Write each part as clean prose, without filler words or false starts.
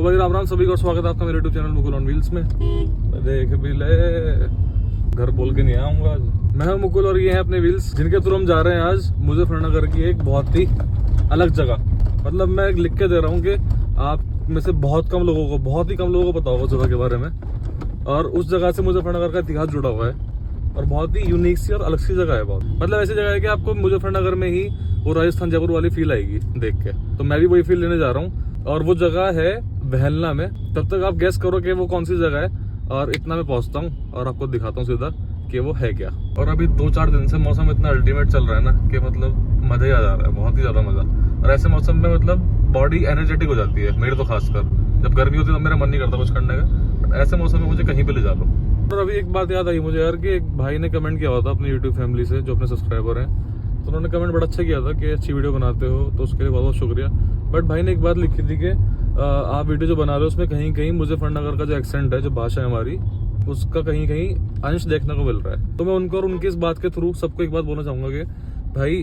तो भाई राम राम सभी को, स्वागत है आपका मेरे YouTube channel Mukul on wheels में। देख भी ले, घर बोल के नहीं आऊंगा आज। मैं हूं मुकुल और ये है अपने व्हील्स, जिनके थ्रू हम जा रहे हैं आज मुजफ्फरनगर की एक बहुत ही अलग जगह। मतलब मैं लिख के दे रहा हूँ कि आप में से बहुत ही कम लोगों को पता होगा जगह के बारे में। और उस जगह से मुजफ्फरनगर का इतिहास जुड़ा हुआ है और बहुत ही यूनिक सी और अलग सी जगह है। बहुत मतलब ऐसी जगह है कि आपको मुजफ्फरनगर में ही वो राजस्थान जयपुर वाली फील आएगी देख के। तो मैं भी वही फील लेने जा रहा हूँ और वो जगह है वहलना में। तब तक आप गेस करो कि वो कौन सी जगह है और इतना मैं पहुंचता हूँ और आपको दिखाता हूँ सीधा कि वो है क्या। और अभी 2-4 दिन से मौसम इतना अल्टीमेट चल रहा है ना कि मतलब मजा ही आ जा रहा है, बहुत ही ज्यादा मजा। और ऐसे मौसम में मतलब बॉडी एनर्जेटिक हो जाती है, मेरे तो खासकर। जब गर्मी होती है तो मेरा मन नहीं करता कुछ करने का, बट ऐसे मौसम में मुझे कहीं पे ले जा लो। और अभी एक बात याद आई मुझे यार कि एक भाई ने कमेंट किया हुआ था अपनी यूट्यूब फैमिली से, जो अपने सब्सक्राइबर हैं। तो उन्होंने कमेंट बड़ा अच्छा किया था कि अच्छी वीडियो बनाते हो, तो उसके लिए बहुत बहुत शुक्रिया। बट भाई ने एक बात लिखी थी कि आप वीडियो जो बना रहे हो उसमें कहीं कहीं मुजफ्फरनगर का जो एक्सेंट है, जो भाषा है हमारी, उसका कहीं कहीं अंश देखने को मिल रहा है। तो मैं उनको और उनकी इस बात के थ्रू सबको एक बात बोलना चाहूंगा कि भाई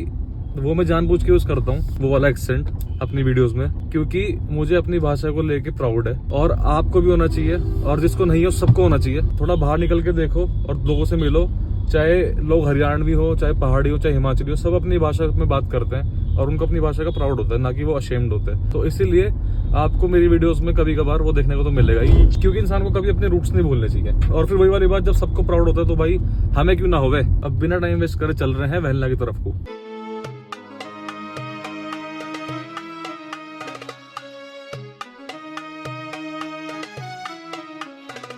वो मैं जानबूझ के यूज करता हूँ वो वाला एक्सेंट अपनी वीडियोस में, क्योंकि मुझे अपनी भाषा को लेके प्राउड है और आपको भी होना चाहिए। और जिसको नहीं है सबको होना चाहिए। थोड़ा बाहर निकल के देखो और लोगों से मिलो, चाहे लोग हरियाणवी हो, चाहे पहाड़ी हो, चाहे हिमाचली हो, सब अपनी भाषा में बात करते हैं और उनको अपनी भाषा का प्राउड होता है, ना कि वो अशेम्ड होते हैं। तो इसीलिए आपको मेरी वीडियोस में कभी कभार वो देखने को तो मिलेगा ही, क्योंकि इंसान को कभी अपने रूट्स नहीं भूलने चाहिए। और फिर वही वाली बात, जब सबको प्राउड होता है तो भाई हमें क्यों ना होवे। अब बिना टाइम वेस्ट करे चल रहे हैं वहलना की तरफ को।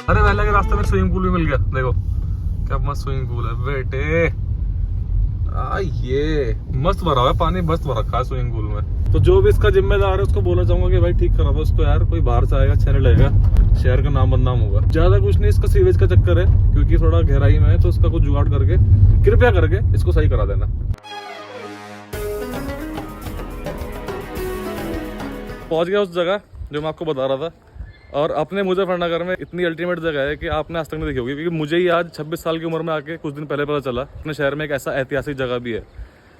अरे वहलना के रास्ते में स्विमिंग पूल भी मिल गया, देखो क्या मस्त स्विमिंग पूल है बेटे। ये मस्त भरा हुआ है पानी, मस्त भर रखा है स्विमिंग पूल में। तो जो भी इसका जिम्मेदार है उसको बोलना चाहूंगा कि भाई ठीक करा दो इसको यार, कोई बाहर से आएगा अच्छा नहीं लगेगा, शहर का नाम बदनाम होगा। ज्यादा कुछ नहीं, इसका सीवेज का चक्कर है क्योंकि थोड़ा गहराई में है, तो इसका कुछ जुगाड़ करके कृपया करके इसको सही करा देना। पहुंच गया उस जगह जो मैं आपको बता रहा था। और अपने मुजफ्फरनगर में इतनी अल्टीमेट जगह है कि आपने आज तक नहीं देखी होगी, क्योंकि मुझे ही आज 26 साल की उम्र में आके कुछ दिन पहले पता चला अपने शहर में एक ऐसा ऐतिहासिक जगह भी है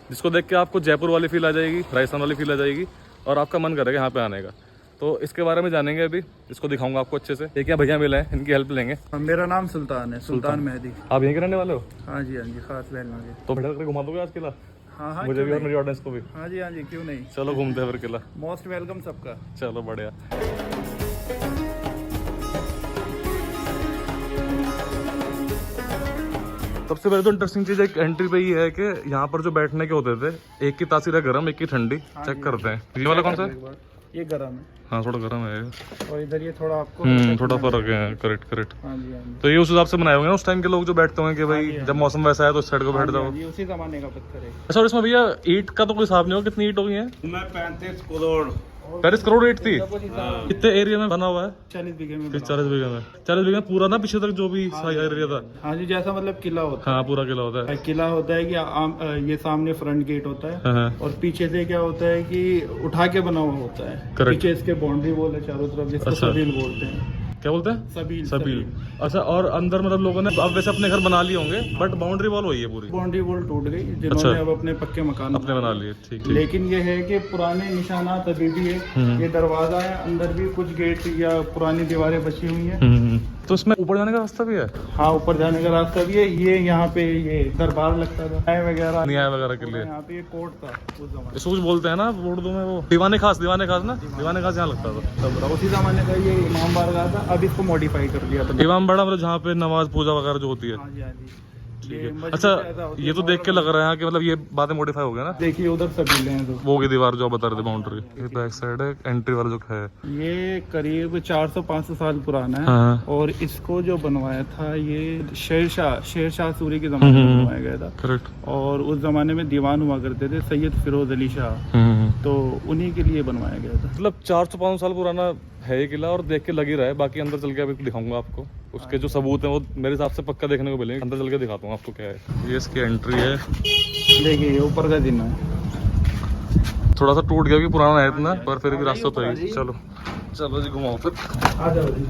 जिसको देख के आपको जयपुर वाली फील आ जाएगी, राजस्थान वाली फील आ जाएगी और आपका मन करेगा यहाँ पे आने का। तो इसके बारे में जानेंगे अभी, इसको दिखाऊंगा आपको अच्छे से। एक यहाँ भैया मिले हैं, इनकी हेल्प लेंगे। मेरा नाम सुल्तान है, सुल्तान मेहदी। आप यहीं के रहने वाले हो? हाँ जी, खास वहलना के। तो बेटा करके घुमा दोगे आज किला? हाँ, मुझे भी और मेरी ऑडियंस को भी। हाँ जी, क्यों नहीं। चलो घूमते हैं फिर किला। मोस्ट वेलकम सबका। चलो बढ़िया। सबसे पहले तो इंटरेस्टिंग चीज एक एंट्री पे ही है कि यहाँ पर जो बैठने के होते थे, एक की तासीर है गर्म, एक की ठंडी। चेक करते हैं ये वाला कौन सा है? ये गर्म है। हाँ थोड़ा गर्म है। और इधर ये थोड़ा आपको थोड़ा फर्क है। करेक्ट। हाँ जी। तो ये उस हिसाब से बनाए होंगे ना उस टाइम के लोग जो बैठते होंगे कि भाई जब मौसम वैसा है तो इस साइड को बैठ जाओ। उसी जमाने का पत्थर है। अच्छा, और इसमें भैया ईंट का तो कोई हिसाब नहीं हो, कितनी ईंट हो गई है? 35 करोड़ ईंट थी। कितने एरिया में बना हुआ है? 40 बीघे में। 40 बीघे में? 40 बीघे में पूरा ना, पीछे तक जो भी एरिया था? हाँ जी, जैसा मतलब किला होता है। हाँ पूरा किला होता है। किला होता है कि ये सामने फ्रंट गेट होता है और पीछे से क्या होता है कि उठा के बना हुआ होता है। पीछे इसके बाउंड्री वॉल है चारों तरफ, जिसको सबील बोलते हैं। क्या बोलते हैं? सबील। अच्छा, और अंदर मतलब लोगों ने अब वैसे अपने घर बना लिए होंगे, बट बाउंड्री वॉल हुई है पूरी? बाउंड्री वॉल टूट गई, जिन्होंने अब अपने पक्के मकान अपने बना लिए। ठीक। लेकिन ये है कि पुराने निशानात अभी भी है। ये दरवाजा है, अंदर भी कुछ गेट या पुरानी दीवारें बची हुई है। तो इसमें ऊपर जाने का रास्ता भी है? हाँ, ऊपर जाने का रास्ता भी है। ये यहाँ पे ये दरबार लगता था न्याय वगैरह के लिए। यहाँ पे ये कोर्ट था उस जमाने। इसको कुछ बोलते हैं ना उर्दू में, वो दीवाने खास ना, दीवाने खास यहाँ लगता था उसी जमाने का। ये इमाम बारगाह था, अब इसको मॉडिफाई कर दिया था। इमाम बाड़ा मतलब जहाँ पे नमाज पूजा वगैरह जो होती है? हाँ जी। ठीक है। अच्छा, ये तो देख के लग रहा है कि मतलब ये बातें मॉडिफाई हो गया ना। देखिए उधर सबीलें हैं, वो की दीवार जो बता रहे थे बाउंड्री, ये बैक साइड है। एंट्री वाला जो है ये करीब 400-500 साल पुराना है। हाँ। और इसको जो बनवाया था ये शेरशाह सूरी के जमाने में बनवाया गया था। करेक्ट। और उस जमाने में दीवान हुआ करते थे सैयद फिरोज अली शाह, तो उन्हीं के लिए बनवाया गया था। मतलब 400-500 साल पुराना है ये किला और देख के लग ही रहा है। बाकी अंदर चल के अभी दिखाऊंगा आपको, उसके जो सबूत हैं वो मेरे हिसाब से पक्का देखने को मिलेंगे। अंदर चल के दिखाता हूँ आपको क्या है। ये इसकी एंट्री है, देखिए ये ऊपर का दिन है। थोड़ा सा टूट गया भी, पुराना है इतना, पर फिर भी रास्ता तो है। चलो जी घुमाओ फिर। आ जाओ जी।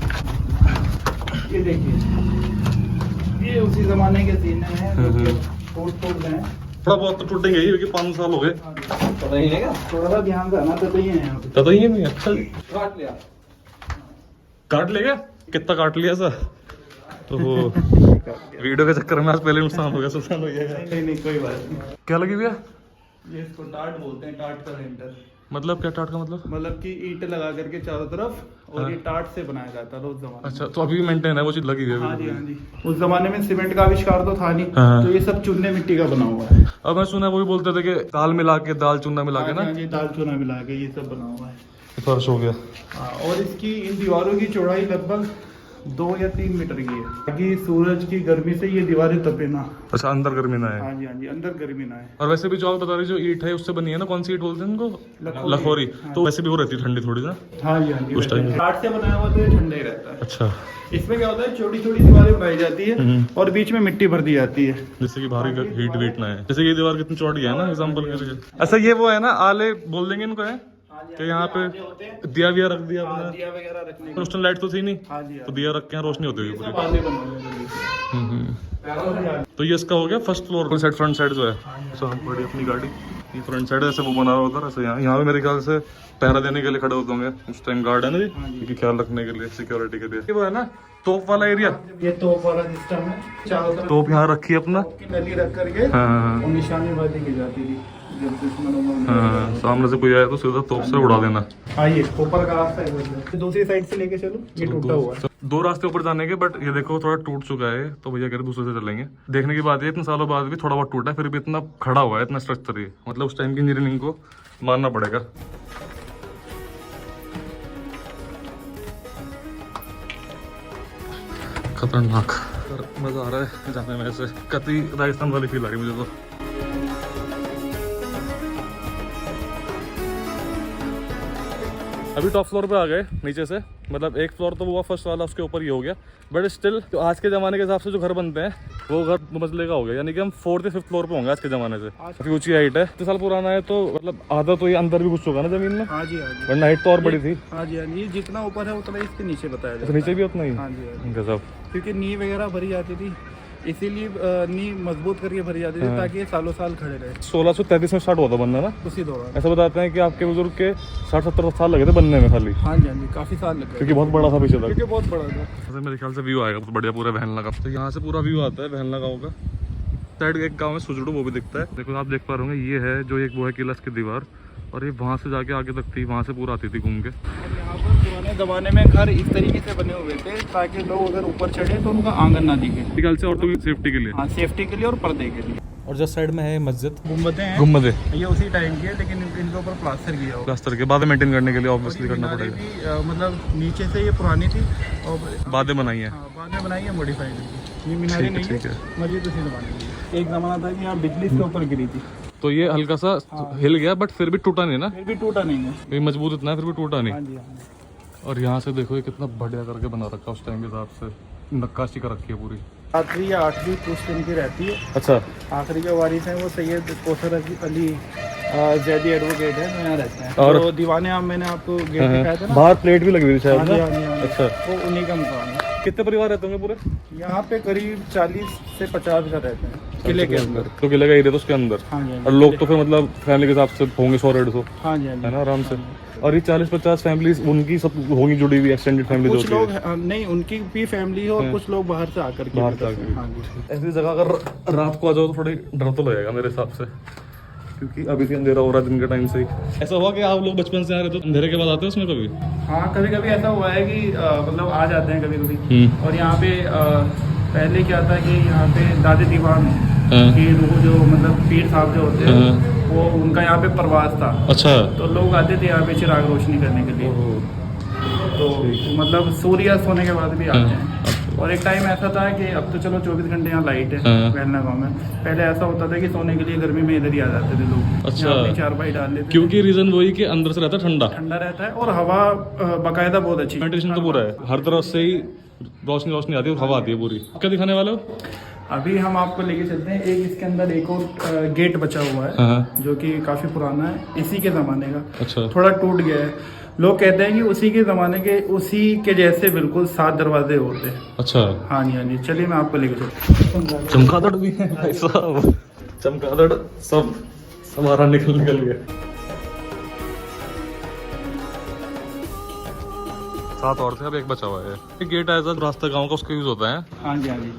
ये देखिए ये उसी जमाने के सीन हैं, टूट गए। थोड़ा बहुत तो टूटेंगे ही, क्योंकि 5 साल हो गए। थोड़ा सा ध्यान देना तो ये है। तो ये नहीं अच्छा जी। काट ले गया? कितना काट लिया सा? तो वो वीडियो के चक्कर में आज पहले नुकसान हो गया, सुल्तान हो गया। नहीं कोई बात नहीं। क्या लगी भैया? ये इसको टाट बोलते हैं, टाट का सेंटर। मतलब क्या टाट का मतलब कि ईंट लगा करके चारों तरफ, और ये टाट से बनाया जाता था उस जमाने। अच्छा, तो अभी भी मेंटेन है वो चीज लगी हुई है? हाँ जी। उस जमाने में सीमेंट का आविष्कार तो था नहीं, तो ये सब चूने मिट्टी का बना हुआ है। अब मैं सुना वो भी बोलते थे कि दाल मिला के, दाल चूना मिला के ना, ये दाल चूना मिला के ये सब बना हुआ है। फर्श हो गया। और इसकी इन दीवारों की चौड़ाई लगभग 2 या 3 मीटर की है, ताकि सूरज की गर्मी से ये दीवारें तपे ना। अच्छा, अंदर गर्मी ना है। हाँ जी, अंदर गर्मी ना है। और वैसे भी जो आप बता रही जो ईंट है उससे बनी है ना, कौन सी ईंट बोलते हैं इनको? लखोरी। तो वैसे भी वो रहती है ठंडी थोड़ी ना? हाँ जी। उस टाइम काठ से बनाया हुआ तो ये ठंडा ही रहता है। अच्छा, इसमें क्या होता है, छोटी छोटी दीवारें बनाई जाती है और बीच में मिट्टी भर दी जाती है, जिससे कि भारी हीट वीट ना है। जैसे ये दीवार कितनी चौड़ी है ना, एग्जांपल के लिए। अच्छा, ये वो है ना, आले बोल देंगे इनको, है कि यहाँ पे दिया विया रख दिया अपना, दिया वगैरह रखने के। रोशनी लाइट तो थी नहीं, हाँ जी, तो दिया रख के यहाँ रोशनी होती हुई पूरी। बातें बनवाने तो ये इसका हो गया first floor side, front side जो है। सो हम पड़ी अपनी गाड़ी, ये फ्रंट साइड ऐसे वो बना रहा होता है ऐसे। यहाँ पे मेरे ख्याल से पहरा देने के लिए खड़े होते होंगे उस टाइम, गार्ड है ना जी, क्योंकि ख्याल रखने के लिए, सिक्योरिटी के लिए। ये वो है ना तोप वाला एरिया, ये तोप वाला सिस्टम है। चारों तरफ तोप यहाँ रखी है अपना, नली रख करके हाँ, निशानेबाजी की जाती थी जब दुश्मनों को। हाँ, सामने से कोई आया तो सीधा तोप से उड़ा देना। हाँ, ये ऊपर का रास्ता है, दूसरी साइड से लेके चलो, ये टूटा हुआ है। 2 रास्ते ऊपर जाने के, बट ये देखो थोड़ा टूट चुका है, तो भैया कह रहे दूसरे से चलेंगे। देखने की बात है इतने सालों बाद भी थोड़ा बहुत टूटा है, फिर भी इतना खड़ा हुआ है, इतना स्ट्रक्चर है, मतलब उस टाइम की इंजीनियरिंग को मानना पड़ेगा। खतरनाक, मजा आ रहा है जाने में, ऐसे कतई राजस्थान वाली फील आ रही मुझे तो। अभी टॉप फ्लोर पे आ गए नीचे से, मतलब एक फ्लोर तो वो फर्स्ट वाला, उसके ऊपर ही हो गया, बट स्टिल तो आज के ज़माने के हिसाब से जो घर बनते हैं वो घर मंजिले का हो गया, यानी कि हम 4th या 5th फ्लोर पे होंगे आज के ज़माने से। काफी ऊंची हाइट है, 3 साल पुराना है, तो मतलब आधा तो ये अंदर भी घुस चुका ना जमीन में। हाँ जी, वरना हाइट तो और बड़ी थी। हाँ जी, जितना ऊपर है उतना इसके नीचे बताया जाता है। नीचे भी उतना ही? हाँ जी, गजब। क्योंकि नींव वगैरह भरी जाती थी, इसीलिए नींव मजबूत करके भरी जाती थी, ताकि ये सालों साल खड़े रहे। 1633 में स्टार्ट हुआ था बनना ना, उसी दौरान। ऐसा बताते हैं कि आपके बुजुर्ग के 60-70 साल लगे थे बनने में खाली। हाँ जी, काफी साल लगे, क्योंकि बहुत बड़ा था पीछे तक, क्योंकि बहुत बड़ा था। तो मेरे ख्याल से व्यू आएगा बहुत बढ़िया पूरा वहलना का। तो यहाँ से पूरा व्यू आता है वहलना गाँव का। साइड एक गाँव में सुजड़ू, वो भी दिखता है। देखो आप देख पा रहे होंगे, ये है जो एक वो है किला की दीवार, और ये वहाँ से जाके आगे तक थी, वहाँ से पूरा आती थी घूम के। यहाँ पर पुराने ज़माने में घर इस तरीके से बने हुए थे ताकि लोग अगर ऊपर चढ़े तो उनका आंगन ना दिखे। ख्याल से औरतों की सेफ्टी के लिए। हाँ, सेफ्टी के लिए और पर्दे के लिए। और जस्ट साइड में है मस्जिद, गुम्बदें हैं। गुम्बदें ये उसी टाइम की है, लेकिन इनके ऊपर प्लास्टर किया हुआ। प्लास्टर के बाद मेंटेन करने के लिए ऑब्वियसली करना मीनारें पड़ेगा। भी, मतलब नीचे से ये पुरानी थी और बातें बनाई है। हाँ, बाद में बनाई है, मॉडिफाई की। ये मीनारें नहीं है, मस्जिद उसी ज़माने की। एक ज़माना था कि यहाँ बिजली इसके ऊपर गिरी थी, तो ये हल्का सा हिल गया, बट फिर भी टूटा नहीं ना, फिर भी टूटा नहीं है। ये मजबूत इतना है, फिर भी टूटा नहीं। हाँ जी, हाँ। और यहाँ से देखो ये कितना बढ़िया करके बना रखा उस टाइम के हिसाब से, नक्काशी कर रखी है पूरी। 7वीं या 8वीं पुश्त इनकी रहती है। अच्छा, आखिरी जो वारिस हैं वो सैयद कौसर अली जैदी एडवोकेट है, तो यहाँ रहते हैं। और तो दीवाने आप, मैंने आपको गेट दिखाया था ना, बाहर प्लेट भी लगी हुई थी शायद ना? अच्छा, वो उन्हीं का मकान है। कितने परिवार रहते होंगे पूरे यहाँ पे? करीब 40 से 50 घर रहते हैं किले के अंदर। तो किले का एरिया तो उसके अंदर। हाँ जी, और लोग तो फिर मतलब फैमिली के हिसाब से होंगे 100-150, हाँ जी, है ना, आराम से। और ये 40-50 फैमिलीज उनकी सब होंगी जुड़ी हुई, एक्सटेंडेड फैमिली कुछ लोग नहीं, उनकी भी फैमिली है, और कुछ लोग बाहर से आकर के। बाहर से आकर। हाँ जी। ऐसी जगह अगर रात को आ जाओ तो थोड़ी डर तो लगेगा मेरे हिसाब से, क्योंकि अभी से अंधेरा हो रहा है दिन के टाइम से ही। ऐसा हुआ कि आप लोग बचपन से आ रहे तो अंधेरे के बाद आते हो उसमें कभी? हाँ, कभी कभी ऐसा हुआ है कि मतलब आ जाते हैं कभी कभी। और यहाँ पे पहले क्या था कि यहाँ पे दादे दीवान कि वो जो मतलब पीर साहब जो होते हैं, वो उनका यहाँ पे प्रवास था। अच्छा। तो लोग आते थे यहाँ पे चिराग रोशनी करने के लिए, तो मतलब सूर्यास्त होने के बाद भी आते हैं। और एक टाइम ऐसा था कि अब तो चलो 24 घंटे यहाँ लाइट है वहलना गाँव में। पहले ऐसा होता था कि सोने के लिए गर्मी में इधर ही आ जाते थे लोग। अच्छा। चारपाई डाल लेते, क्योंकि रीजन वही कि अंदर से रहता है ठंडा रहता है, और हवा बाकायदा बहुत अच्छी, वेंटिलेशन तो पूरा है, हर तरफ से ही रोशनी आती है और हवा आती है पूरी। क्या दिखाने वाले हो? अभी हम आपको लेके चलते हैं, एक इसके अंदर एक और गेट बचा हुआ है जो कि काफी पुराना है, इसी के जमाने का। अच्छा। थोड़ा टूट गया है, लोग कहते हैं कि उसी के जमाने के, उसी के जैसे बिल्कुल 7 दरवाजे होते हैं। अच्छा। हाँ जी, हाँ जी, चलिए मैं आपको लेके चलता हूँ। चमगादड़ भी है भाई साहब, चमगादड़ सब हमारा निकल गया। 7 और थे, अब एक बचा हुआ है। गेट एज रास्ता गाँव का उसका यूज होता है। हाँ जी, हाँ जी।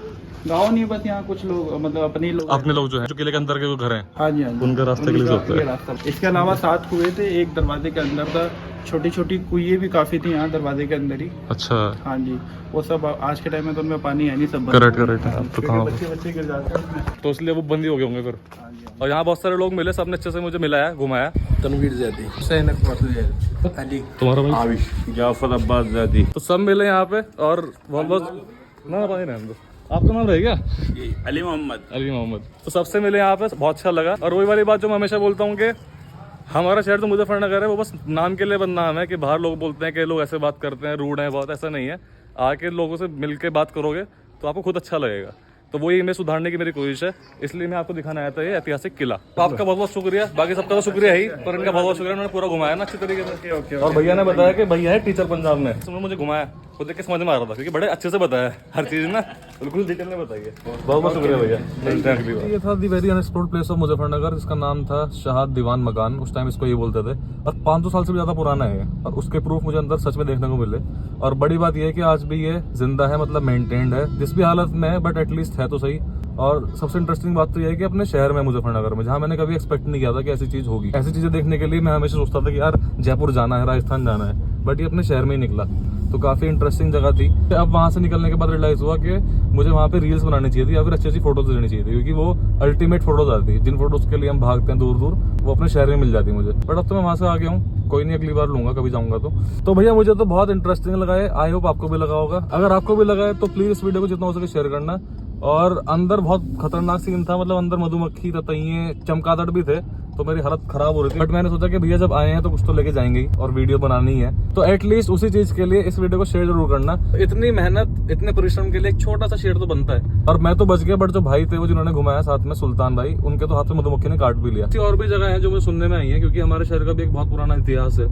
गाँव नहीं, बस यहाँ कुछ लोग मतलब अपने लोग जो हैं जो किले के अंदर के जो घर हैं, हाँ जी, हाँ जी, उनका रास्ते के लिए होता है। रास्ता। इसके अलावा 7 कुएं थे, एक दरवाजे के अंदर था, छोटी छोटी कुएं भी काफी थी यहाँ दरवाजे के अंदर ही। अच्छा, हाँ जी, वो सब आज के टाइम में तो उनमें पानी है नहीं, सब करेक्ट है। अब तो कहाँ बच्चे गिर जाते हैं उसमें। तो इसलिए वो बंदी हो गए होंगे फिर। हाँ जी, और यहाँ बहुत सारे लोग मिले, सबने अच्छे से मुझे मिलाया, घुमाया। तनवीर ज़ैदी, हुसैन अकबर अली, तुम्हारा भाई आविश, जाफर अब्बास ज़ैदी। तो सब मिले यहाँ पे और बहुत ना पानी रहने दो। आपका नाम रहेगा? अली मोहम्मद। अली मोहम्मद। तो सबसे मिले यहाँ पे, बहुत अच्छा लगा। और वही वाली बात जो मैं हमेशा बोलता हूँ कि हमारा शहर तो मुजफ्फरनगर है, वो बस नाम के लिए बदनाम है कि बाहर लोग बोलते हैं कि लोग ऐसे बात करते हैं, रूड हैं बहुत। ऐसा नहीं है, आके लोगों से मिल के बात करोगे तो आपको खुद अच्छा लगेगा। तो वही इमेज सुधारने की मेरी कोशिश है, इसलिए मैं आपको दिखाना आया था ये ऐतिहासिक किला। तो आपका बहुत बहुत शुक्रिया, बाकी सबका तो शुक्रिया ही, पर इनका बहुत बहुत शुक्रिया, उन्होंने पूरा घुमाया ना अच्छी तरीके से। और भैया ने बताया कि भैया है टीचर पंजाब में, उन्होंने मुझे घुमाया, खुद देख के समझ में आ रहा था क्योंकि बड़े अच्छे से बताया हर चीज ना, बिल्कुल डिटेल में बताइए। बहुत बहुत शुक्रिया भैया, मिलते हैं अगली बार। ये था दी very unexplored place of Muzaffarnagar, जिसका नाम था शहाद दीवान मकान, उस टाइम इसको ये बोलते थे। और 500 साल से भी ज्यादा पुराना है और उसके प्रूफ मुझे अंदर सच में देखने को मिले। और बड़ी बात यह है कि आज भी ये जिंदा है, मतलब मेंटेन्ड है, जिस भी हालत में है, बट एटलीस्ट है तो सही। और सबसे इंटरेस्टिंग बात तो यह है कि अपने शहर में, मुजफ्फरनगर में, जहाँ मैंने कभी एक्सपेक्ट नहीं किया था कि ऐसी चीज होगी। ऐसी चीजें देखने के लिए मैं हमेशा सोचता था कि यार जयपुर जाना है, राजस्थान जाना है, बट ये अपने शहर में ही निकला। तो काफी इंटरेस्टिंग जगह थी। अब वहां से निकलने के बाद रियलाइज हुआ कि मुझे वहां पे रील्स बनानी चाहिए थी या फिर अच्छी अच्छी फोटोज लेनी चाहिए थी, क्योंकि वो अल्टीमेट फोटोज आती है। जिन फोटोज के लिए हम भागते हैं दूर दूर, वो अपने शहर में मिल जाती मुझे। बट अब तो मैं वहां से आ गया हूँ, कोई नहीं, अगली बार लूंगा कभी जाऊंगा तो भैया मुझे तो बहुत इंटरेस्टिंग लगा है। आई होप आपको भी लगा होगा। अगर आपको भी लगा है तो प्लीज इस वीडियो को जितना हो सके शेयर करना। और अंदर बहुत खतरनाक सीन था, मतलब अंदर मधुमक्खी, ततैये, चमगादड़ भी थे, तो मेरी हालत खराब हो रही थी। बट मैंने सोचा कि भैया जब आए हैं तो कुछ तो लेके जाएंगे ही, और वीडियो बनानी है, तो एटलीस्ट उसी चीज के लिए इस वीडियो को शेयर जरूर करना। इतनी मेहनत, इतने परिश्रम के लिए एक छोटा सा शेयर तो बनता है। और मैं तो बच गया, बट जो भाई थे वो जिन्होंने घुमाया साथ में, सुल्तान भाई, उनके तो हाथ में मधुमक्खी ने काट भी लिया। और भी जगह है जो मुझे सुनने में आई है, क्योंकि हमारे शहर का भी एक बहुत पुराना इतिहास है।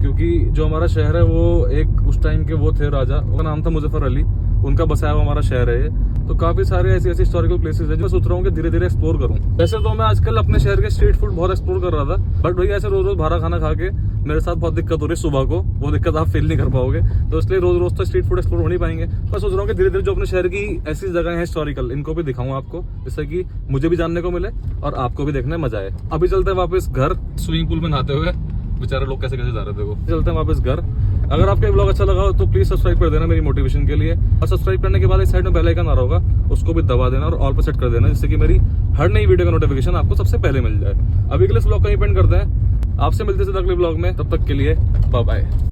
क्योंकि जो हमारा शहर है वो एक उस टाइम के वो थे राजा, उनका नाम था मुजफ्फर अली, उनका बसाया हुआ हमारा शहर है ये। तो काफी सारे ऐसी ऐसी हिस्टोरिकल प्लेसेस है जो मैं सोच रहा हूँ कि धीरे धीरे एक्सप्लोर करूँ। वैसे तो मैं आजकल अपने शहर के स्ट्रीट फूड बहुत एक्सप्लोर कर रहा था, बट भैया ऐसे रोज रोज भारा खाना खा के मेरे साथ बहुत दिक्कत हो रही है सुबह को, वो दिक्कत आप फील नहीं कर पाओगे। तो इसलिए रोज रोज तो स्ट्रीट फूड एक्सप्लोर हो नहीं पाएंगे। मैं सोच रहा हूँ कि धीरे धीरे जो अपने शहर की ऐसी जगह है हिस्टोरिकल, इनको भी दिखाऊं आपको, जिससे कि मुझे भी जानने को मिले और आपको भी देखने में मजा आए। अभी चलते हैं वापस घर, स्विमिंग पूल में नहाते हुए, बेचारे लोग कैसे कैसे जा रहे थे वो। चलते हैं वापस घर। अगर आपको ये ब्लॉग अच्छा लगा हो तो प्लीज सब्सक्राइब कर देना मेरी मोटिवेशन के लिए। और सब्सक्राइब करने के बाद इस साइड में बेल आइकन आ रहा होगा, उसको भी दबा देना और ऑल पर सेट कर देना, जिससे कि मेरी हर नई वीडियो का नोटिफिकेशन आपको सबसे पहले मिल जाए। अभी के लिए इस ब्लॉग का ही पेंड करते हैं, आपसे मिलते हैं अगले ब्लॉग में, तब तक के लिए बाय बाय।